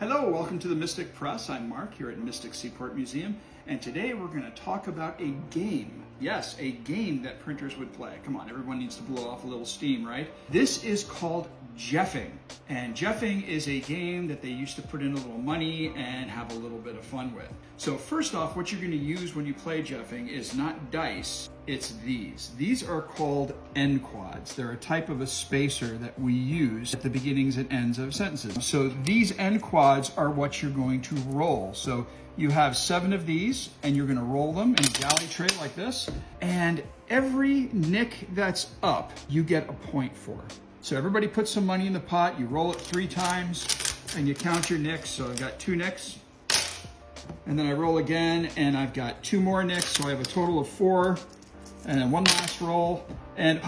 Hello, welcome to the Mystic Press. I'm Mark here at Mystic Seaport Museum, and today we're going to talk about a game. Yes, a game that printers would play. Come on, everyone needs to blow off a little steam, right? This is called Jeffing, and Jeffing is a game that they used to put in a little money and have a little bit of fun with. So first off, what you're going to use when you play Jeffing is not dice, it's these. These are called end quads. They're a type of a spacer that we use at the beginnings and ends of sentences. So these end quads are what you're going to roll. So you have 7 of these and you're going to roll them in a galley tray like this. And every nick that's up, you get a point for. So everybody puts some money in the pot, you roll it 3 times and you count your nicks. So I've got 2 nicks. And then I roll again and I've got 2 more nicks. So I have a total of 4. And then one last roll, and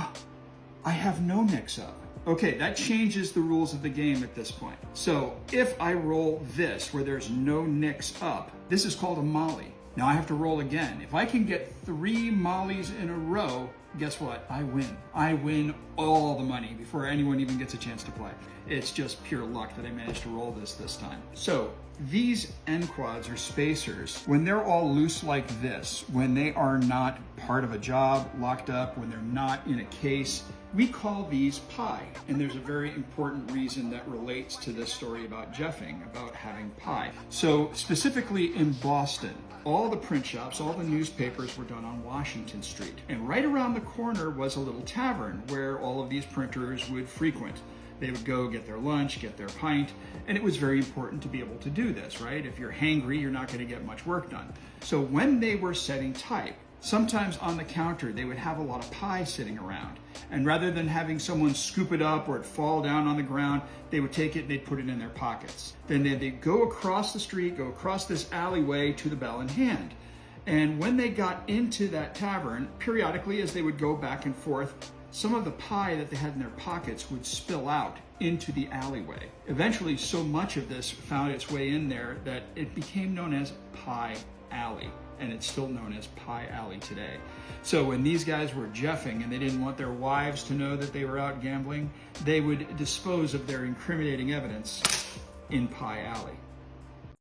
I have no nicks up. Okay, that changes the rules of the game at this point. So if I roll this, where there's no nicks up, this is called a molly. Now I have to roll again. If I can get 3 mollies in a row, guess what? I win. I win all the money before anyone even gets a chance to play. It's just pure luck that I managed to roll this time. So these end quads or spacers, when they're all loose like this, when they are not part of a job, locked up, when they're not in a case, we call these pie. And there's a very important reason that relates to this story about Jeffing, about having pie. So specifically in Boston, all the print shops, all the newspapers were done on Washington Street. And right around the corner was a little tavern where all of these printers would frequent. They would go get their lunch, get their pint, and it was very important to be able to do this, right? If you're hangry, you're not going to get much work done. So when they were setting type, sometimes on the counter, they would have a lot of pie sitting around. And rather than having someone scoop it up or it fall down on the ground, they would take it and they'd put it in their pockets. Then they'd go across the street, go across this alleyway to the Bell in Hand. And when they got into that tavern, periodically as they would go back and forth, some of the pie that they had in their pockets would spill out into the alleyway. Eventually, so much of this found its way in there that it became known as Pie Alley, and it's still known as Pie Alley today. So when these guys were jeffing and they didn't want their wives to know that they were out gambling, they would dispose of their incriminating evidence in Pie Alley.